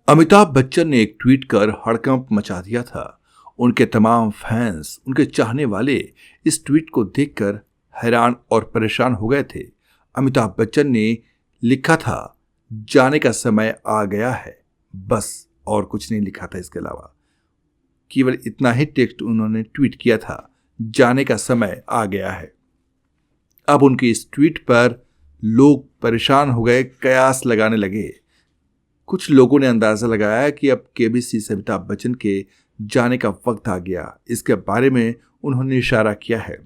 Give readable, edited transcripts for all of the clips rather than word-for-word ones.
अमिताभ बच्चन ने एक ट्वीट कर हड़कंप मचा दिया था। उनके तमाम फैंस, उनके चाहने वाले इस ट्वीट को देखकर हैरान और परेशान हो गए थे। अमिताभ बच्चन ने लिखा था, जाने का समय आ गया है, बस। और कुछ नहीं लिखा था इसके अलावा, केवल इतना ही टेक्स्ट उन्होंने ट्वीट किया था, जाने का समय आ गया है। अब उनकी इस ट्वीट पर लोग परेशान हो गए, कयास लगाने लगे। कुछ लोगों ने अंदाजा लगाया कि अब केबीसी से अमिताभ बच्चन के जाने का वक्त आ गया, इसके बारे में उन्होंने इशारा किया है।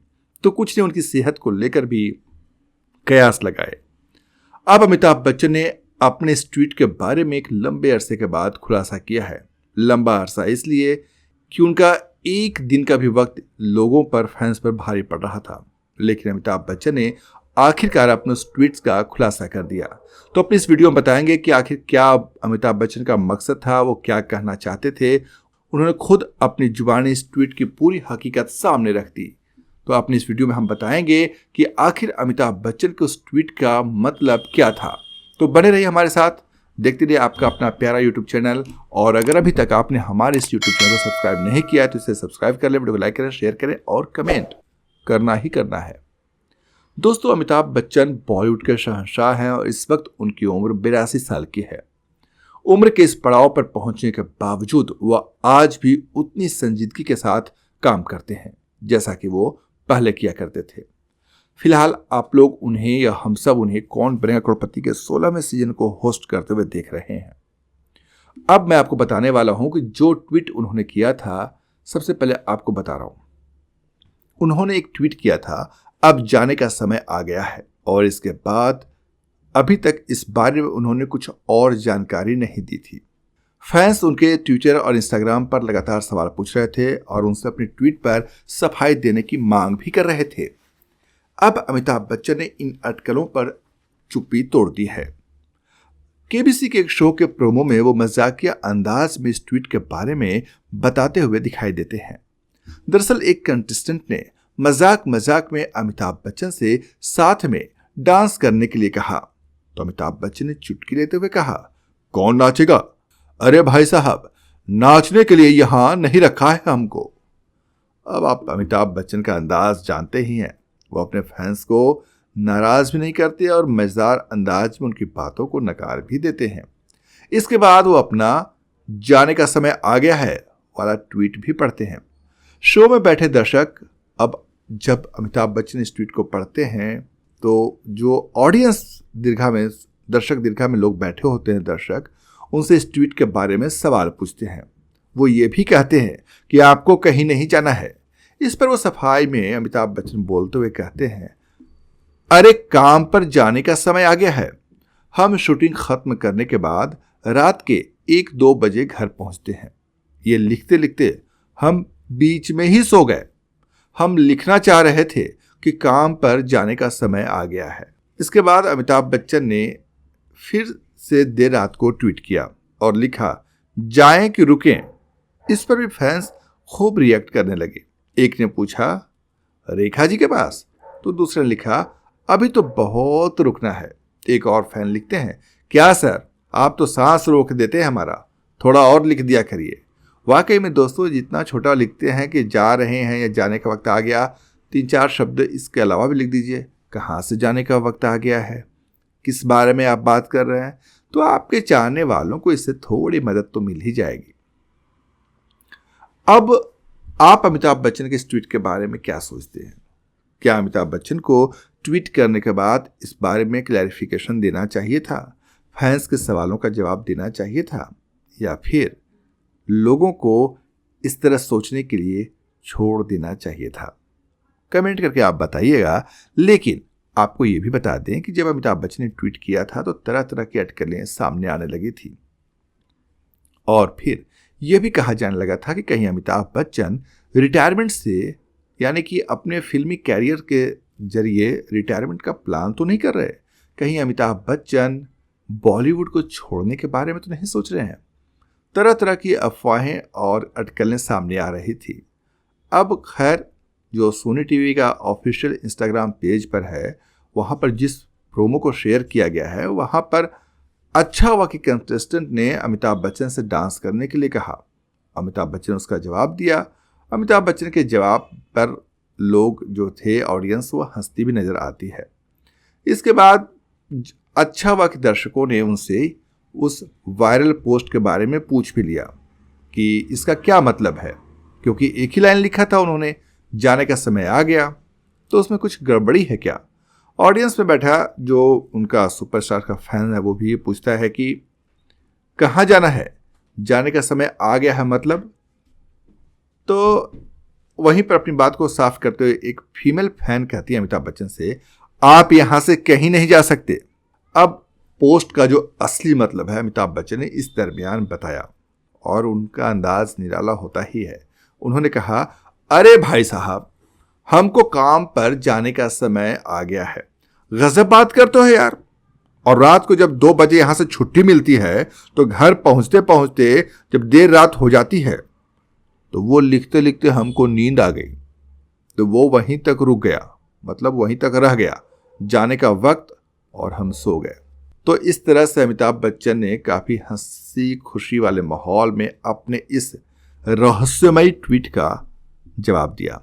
तो कुछ ने उनकी सेहत को लेकर भी कयास लगाए। अब अमिताभ बच्चन ने अपने इस ट्वीट के बारे में एक लंबे अरसे के बाद खुलासा किया है। लंबा अरसा इसलिए कि उनका एक दिन का भी वक्त लोगों पर, फैंस पर भारी पड़ रहा था। लेकिन अमिताभ बच्चन ने आखिरकार अपने उस ट्वीट्स का खुलासा कर दिया। तो अपनी इस वीडियो में बताएंगे कि आखिर क्या अमिताभ बच्चन का मकसद था, वो क्या कहना चाहते थे। उन्होंने खुद अपनी जुबानी इस ट्वीट की पूरी हकीकत सामने रख दी। तो अपनी इस वीडियो में हम बताएंगे कि आखिर अमिताभ बच्चन के उस ट्वीट का मतलब क्या था। तो बने रहिए हमारे साथ, देखते रहिए आपका अपना प्यारा यूट्यूब चैनल। और अगर अभी तक आपने हमारे इस यूट्यूब चैनल को सब्सक्राइब नहीं किया है तो इसे सब्सक्राइब कर लें, वीडियो को लाइक करें, शेयर करें और कमेंट करना ही करना है। दोस्तों, अमिताभ बच्चन बॉलीवुड के शहंशाह हैं और इस वक्त उनकी उम्र 82 साल की है। उम्र के इस पड़ाव पर पहुंचने के बावजूद वह आज भी उतनी संजीदगी के साथ काम करते हैं जैसा कि वो पहले किया करते थे। फिलहाल आप लोग उन्हें या हम सब उन्हें कौन बनेगा करोड़पति के 16वें सीजन को होस्ट करते हुए देख रहे हैं। अब मैं आपको बताने वाला हूं कि जो ट्वीट उन्होंने किया था, सबसे पहले आपको बता रहा हूं। उन्होंने एक ट्वीट किया था, अब जाने का समय आ गया है, और इसके बाद अभी तक इस बारे में उन्होंने कुछ और जानकारी नहीं दी थी। फैंस उनके ट्विटर और इंस्टाग्राम पर लगातार सवाल पूछ रहे थे और उनसे अपनी ट्वीट पर सफाई देने की मांग भी कर रहे थे। अब अमिताभ बच्चन ने इन अटकलों पर चुप्पी तोड़ दी है। केबीसी के एक शो के प्रोमो में वो मजाकिया अंदाज में इस ट्वीट के बारे में बताते हुए दिखाई देते हैं। दरअसल एक कंटेस्टेंट ने मजाक मजाक में अमिताभ बच्चन से साथ में डांस करने के लिए कहा, तो अमिताभ बच्चन ने चुटकी लेते हुए कहा, कौन नाचेगा? अरे भाई साहब, नाचने के लिए यहां नहीं रखा है हमको। अब आप अमिताभ बच्चन का अंदाज जानते ही हैं। वो अपने फैंस को नाराज भी नहीं करते और मजेदार अंदाज में उनकी बातों को नकार भी देते हैं। इसके बाद वो अपना जाने का समय आ गया है वाला ट्वीट भी पढ़ते हैं। शो में बैठे दर्शक अब जब अमिताभ बच्चन इस ट्वीट को पढ़ते हैं तो जो ऑडियंस दीर्घा में, दर्शक दीर्घा में लोग बैठे होते हैं, दर्शक उनसे इस ट्वीट के बारे में सवाल पूछते हैं। वो ये भी कहते हैं कि आपको कहीं नहीं जाना है। इस पर वो सफाई में अमिताभ बच्चन बोलते हुए कहते हैं, अरे काम पर जाने का समय आ गया है। हम शूटिंग खत्म करने के बाद रात के 1-2 बजे घर पहुंचते हैं। ये लिखते लिखते हम बीच में ही सो गए। हम लिखना चाह रहे थे कि काम पर जाने का समय आ गया है। इसके बाद अमिताभ बच्चन ने फिर से देर रात को ट्वीट किया और लिखा, जाएं कि रुकें। इस पर भी फैंस खूब रिएक्ट करने लगे। एक ने पूछा, रेखा जी के पास? तो दूसरे ने लिखा, अभी तो बहुत रुकना है। एक और फैन लिखते हैं, क्या सर, आप तो सांस रोक देते हैं हमारा, थोड़ा और लिख दिया करिए। वाकई में दोस्तों, जितना छोटा लिखते हैं कि जा रहे हैं या जाने का वक्त आ गया, 3-4 शब्द इसके अलावा भी लिख दीजिए। कहाँ से जाने का वक्त आ गया है, किस बारे में आप बात कर रहे हैं, तो आपके चाहने वालों को इससे थोड़ी मदद तो मिल ही जाएगी। अब आप अमिताभ बच्चन के इस ट्वीट के बारे में क्या सोचते हैं? क्या अमिताभ बच्चन को ट्वीट करने के बाद इस बारे में क्लैरिफिकेशन देना चाहिए था, फैंस के सवालों का जवाब देना चाहिए था, या फिर लोगों को इस तरह सोचने के लिए छोड़ देना चाहिए था? कमेंट करके आप बताइएगा। लेकिन आपको ये भी बता दें कि जब अमिताभ बच्चन ने ट्वीट किया था तो तरह तरह की अटकलें सामने आने लगी थी और फिर यह भी कहा जाने लगा था कि कहीं अमिताभ बच्चन रिटायरमेंट से, यानी कि अपने फिल्मी कैरियर के जरिए रिटायरमेंट का प्लान तो नहीं कर रहे, कहीं अमिताभ बच्चन बॉलीवुड को छोड़ने के बारे में तो नहीं सोच रहे हैं। तरह तरह की अफवाहें और अटकलें सामने आ रही थी। अब खैर, जो सोनी टीवी का ऑफिशियल इंस्टाग्राम पेज पर है, वहाँ पर जिस प्रोमो को शेयर किया गया है, वहाँ पर अच्छा हुआ कि कंटेस्टेंट ने अमिताभ बच्चन से डांस करने के लिए कहा। अमिताभ बच्चन ने उसका जवाब दिया। अमिताभ बच्चन के जवाब पर लोग जो थे, ऑडियंस, वो हंसती भी नजर आती है। इसके बाद अच्छा हुआ कि दर्शकों ने उनसे उस वायरल पोस्ट के बारे में पूछ भी लिया कि इसका क्या मतलब है, क्योंकि एक ही लाइन लिखा था उन्होंने, जाने का समय आ गया, तो उसमें कुछ गड़बड़ी है क्या। ऑडियंस में बैठा जो उनका सुपरस्टार का फैन है वो भी पूछता है कि कहाँ जाना है, जाने का समय आ गया है मतलब। तो वहीं पर अपनी बात को साफ करते हुए एक फीमेल फैन कहती है अमिताभ बच्चन से, आप यहां से कहीं नहीं जा सकते। अब पोस्ट का जो असली मतलब है अमिताभ बच्चन ने इस दरमियान बताया, और उनका अंदाज निराला होता ही है। उन्होंने कहा, अरे भाई साहब, हमको काम पर जाने का समय आ गया है। गजब बात करते हो यार। और रात को जब 2 बजे यहां से छुट्टी मिलती है तो घर पहुंचते पहुंचते जब देर रात हो जाती है तो वो लिखते लिखते हमको नींद आ गई, तो वो वहीं तक रुक गया, मतलब वहीं तक रह गया जाने का वक्त, और हम सो गए। तो इस तरह से अमिताभ बच्चन ने काफी हंसी खुशी वाले माहौल में अपने इस रहस्यमयी ट्वीट का जवाब दिया।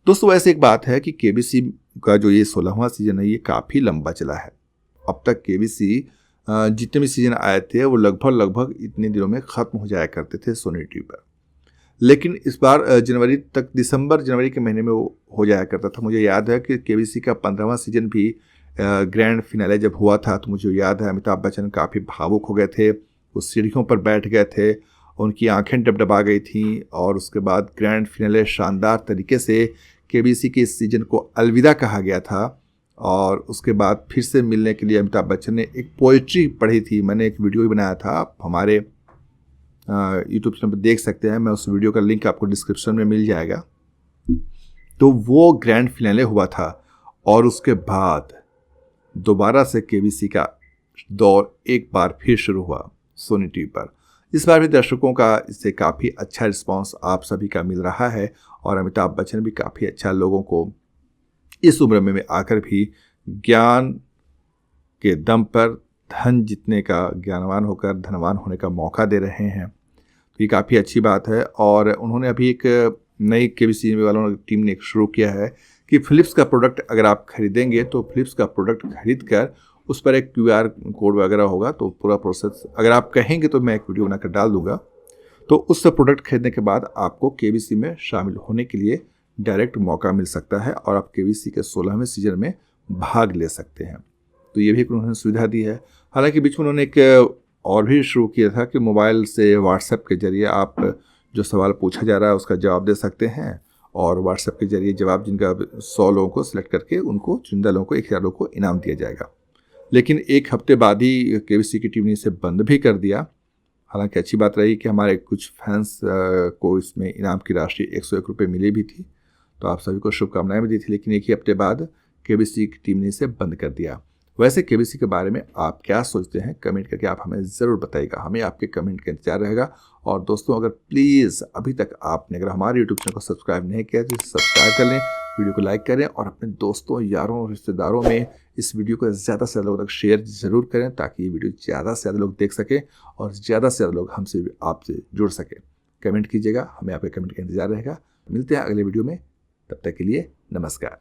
दोस्तों, वैसे एक बात है कि केबीसी का जो ये 16वां सीजन है ये काफी लंबा चला है। अब तक केबीसी जितने भी सीजन आए थे वो लगभग इतने दिनों में खत्म हो जाया करते थे सोनी टीवी पर। लेकिन इस बार जनवरी तक, दिसंबर जनवरी के महीने में वो हो जाया करता था। मुझे याद है कि केबीसी का 15वां सीजन भी ग्रैंड फिनाले जब हुआ था तो मुझे याद है अमिताभ बच्चन काफ़ी भावुक हो गए थे, वो सीढ़ियों पर बैठ गए थे, उनकी आंखें डबडबा गई थीं। और उसके बाद ग्रैंड फिनाले शानदार तरीके से केबीसी के इस सीजन को अलविदा कहा गया था। और उसके बाद फिर से मिलने के लिए अमिताभ बच्चन ने एक पोइट्री पढ़ी थी। मैंने एक वीडियो भी बनाया था, आप हमारे यूट्यूब चैनल पर देख सकते हैं, मैं उस वीडियो का लिंक आपको डिस्क्रिप्शन में मिल जाएगा। तो वो ग्रैंड फिनाले हुआ था और उसके बाद दोबारा से केबीसी का दौर एक बार फिर शुरू हुआ सोनी टीवी पर। इस बार भी दर्शकों का इससे काफ़ी अच्छा रिस्पांस आप सभी का मिल रहा है, और अमिताभ बच्चन भी काफ़ी अच्छा लोगों को इस उम्र में आकर भी ज्ञान के दम पर धन जीतने का, ज्ञानवान होकर धनवान होने का मौका दे रहे हैं। तो ये काफ़ी अच्छी बात है। और उन्होंने अभी एक नई केबीसी वालों की टीम ने एक शुरू किया है कि फिलिप्स का प्रोडक्ट अगर आप खरीदेंगे तो फिलिप्स का प्रोडक्ट खरीद कर उस पर एक QR कोड वगैरह होगा, तो पूरा प्रोसेस अगर आप कहेंगे तो मैं एक वीडियो बनाकर डाल दूंगा। तो उस प्रोडक्ट खरीदने के बाद आपको केबीसी में शामिल होने के लिए डायरेक्ट मौका मिल सकता है और आप केबीसी के 16वें सीजन में भाग ले सकते हैं। तो ये भी उन्होंने सुविधा दी है। हालांकि बीच में उन्होंने एक और भी शुरू किया था कि मोबाइल से व्हाट्सएप के जरिए आप जो सवाल पूछा जा रहा है उसका जवाब दे सकते हैं, और व्हाट्सएप के जरिए जवाब जिनका 100 लोगों को सिलेक्ट करके उनको चुनिंदा लोगों को 1000 लोगों को इनाम दिया जाएगा। लेकिन एक हफ्ते बाद ही केबीसी की टीम ने इसे बंद भी कर दिया। हालांकि अच्छी बात रही कि हमारे कुछ फैंस को इसमें इनाम की राशि 101 रुपये मिली भी थी, तो आप सभी को शुभकामनाएं भी दी थी। लेकिन एक ही हफ्ते बाद केबीसी की टीम ने इसे बंद कर दिया। वैसे केबीसी के बारे में आप क्या सोचते हैं, कमेंट करके आप हमें ज़रूर बताइएगा। हमें आपके कमेंट का इंतजार रहेगा। और दोस्तों, अगर प्लीज़ अभी तक आपने अगर हमारे यूट्यूब चैनल को सब्सक्राइब नहीं किया तो सब्सक्राइब कर लें, वीडियो को लाइक करें और अपने दोस्तों, यारों, रिश्तेदारों में इस वीडियो को ज़्यादा से ज़्यादा लोगों तक शेयर ज़रूर करें, ताकि ये वीडियो ज़्यादा से ज़्यादा लोग देख सकें और ज़्यादा से ज़्यादा लोग हमसे आपसे जुड़ सकें। कमेंट कीजिएगा, हमें आपके कमेंट का इंतजार रहेगा। मिलते हैं अगले वीडियो में, तब तक के लिए नमस्कार।